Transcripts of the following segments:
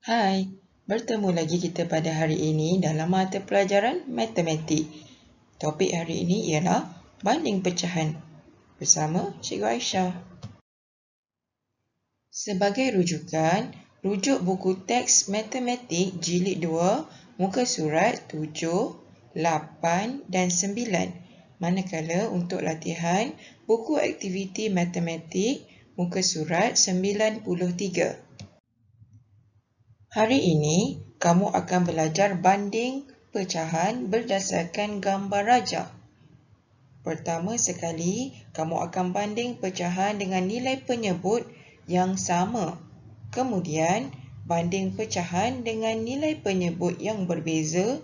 Hai, bertemu lagi kita pada hari ini dalam mata pelajaran matematik. Topik hari ini ialah banding pecahan bersama Cikgu Aisyah. Sebagai rujukan, rujuk buku teks matematik jilid 2, muka surat 7, 8 dan 9. Manakala untuk latihan, buku aktiviti matematik muka surat 93. Hari ini, kamu akan belajar banding pecahan berdasarkan gambar rajah. Pertama sekali, kamu akan banding pecahan dengan nilai penyebut yang sama. Kemudian, banding pecahan dengan nilai penyebut yang berbeza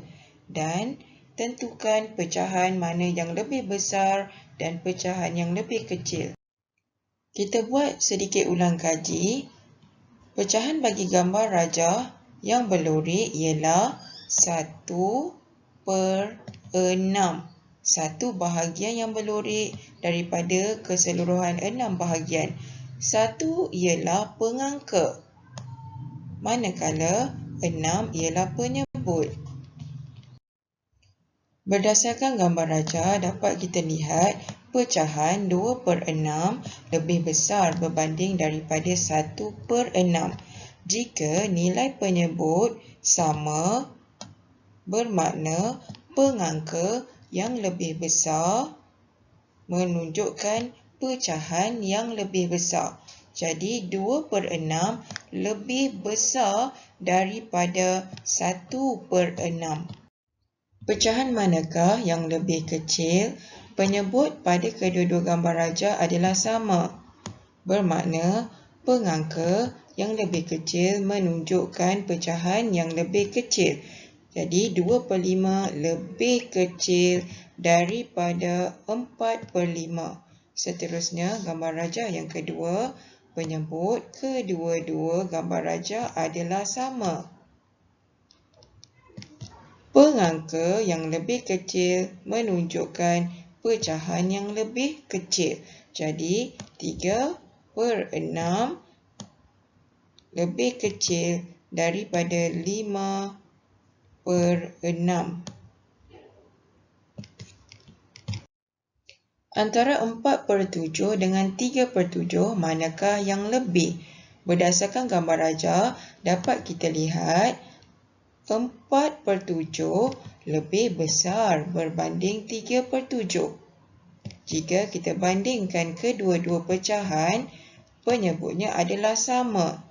dan tentukan pecahan mana yang lebih besar dan pecahan yang lebih kecil. Kita buat sedikit ulang kaji. Pecahan bagi gambar rajah yang berlori ialah 1/6. Satu bahagian yang berlori daripada keseluruhan 6 bahagian. 1 ialah pengangka, manakala 6 ialah penyebut. Berdasarkan gambar rajah, dapat kita lihat pecahan 2/6 lebih besar berbanding daripada 1/6. Jika nilai penyebut sama, bermakna pengangka yang lebih besar menunjukkan pecahan yang lebih besar. Jadi 2/6 lebih besar daripada 1/6. Pecahan manakah yang lebih kecil? Penyebut pada kedua-dua gambar rajah adalah sama. Bermakna pengangka yang lebih kecil menunjukkan pecahan yang lebih kecil. Jadi 2/5 lebih kecil daripada 4/5. Seterusnya, gambar rajah yang kedua, penyebut kedua-dua gambar rajah adalah sama. Pengangka yang lebih kecil menunjukkan pecahan yang lebih kecil. Jadi 3/6 lebih kecil daripada 5/6. Antara 4/7 dengan 3/7, manakah yang lebih? Berdasarkan gambar rajah, dapat kita lihat 4/7 lebih besar berbanding 3/7. Jika kita bandingkan kedua-dua pecahan, penyebutnya adalah sama.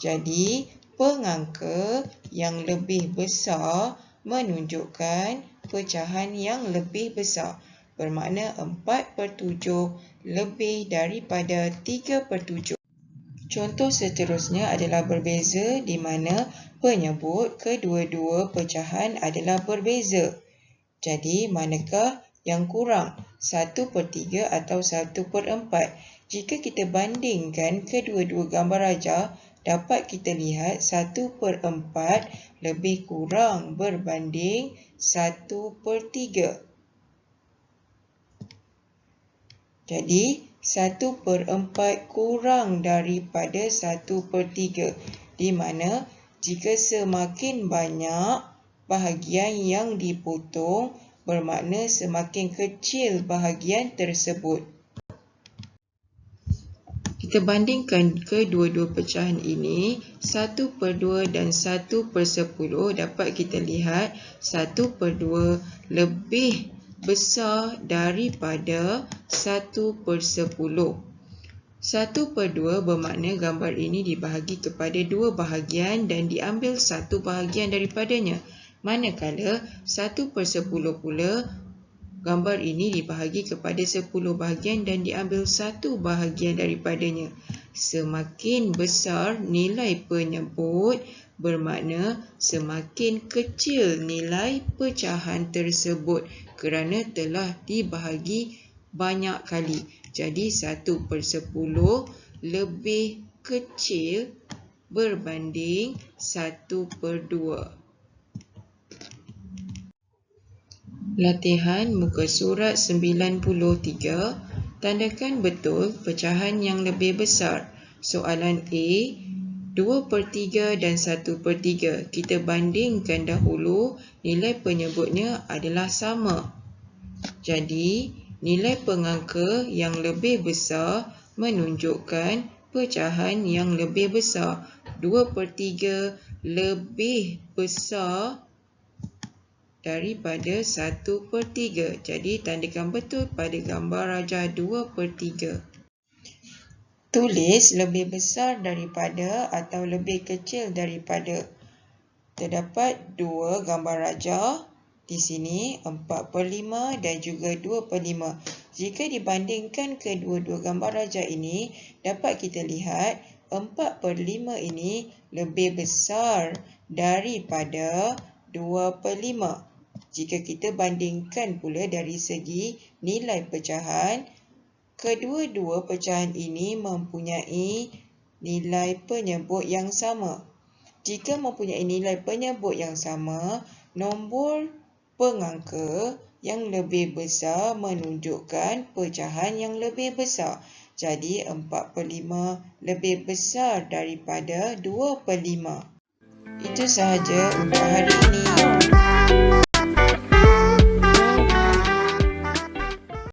Jadi, pengangka yang lebih besar menunjukkan pecahan yang lebih besar. Bermakna 4/7 lebih daripada 3/7. Contoh seterusnya adalah berbeza di mana penyebut kedua-dua pecahan adalah berbeza. Jadi, manakah yang kurang? 1/3 atau 1/4? Jika kita bandingkan kedua-dua gambar rajah, dapat kita lihat 1/4 lebih kurang berbanding 1/3. Jadi, 1/4 kurang daripada 1/3, di mana jika semakin banyak bahagian yang dipotong, bermakna semakin kecil bahagian tersebut. Kita bandingkan kedua-dua pecahan ini, 1/2 dan 1/10, dapat kita lihat 1/2 lebih besar daripada 1/10. 1/2 bermakna gambar ini dibahagi kepada dua bahagian dan diambil satu bahagian daripadanya. Manakala 1/10 pula, gambar ini dibahagi kepada 10 bahagian dan diambil satu bahagian daripadanya. Semakin besar nilai penyebut, bermakna semakin kecil nilai pecahan tersebut kerana telah dibahagi banyak kali. Jadi 1/10 lebih kecil berbanding 1/2. Latihan muka surat 93. Tandakan betul pecahan yang lebih besar. Soalan A, 2/3 dan 1/3. Kita bandingkan dahulu, nilai penyebutnya adalah sama. Jadi, nilai pengangka yang lebih besar menunjukkan pecahan yang lebih besar. 2/3 lebih besar daripada 1/3. Jadi, tandakan betul pada gambar rajah 2/3. Tulis lebih besar daripada atau lebih kecil daripada. Terdapat dua gambar rajah di sini, 4/5 dan juga 2/5. Jika dibandingkan kedua-dua gambar rajah ini, dapat kita lihat 4/5 ini lebih besar daripada 2/5. Jika kita bandingkan pula dari segi nilai pecahan, kedua-dua pecahan ini mempunyai nilai penyebut yang sama. Jika mempunyai nilai penyebut yang sama, nombor pengangka yang lebih besar menunjukkan pecahan yang lebih besar. Jadi 4/5 lebih besar daripada 2/5. Itu sahaja untuk hari ini.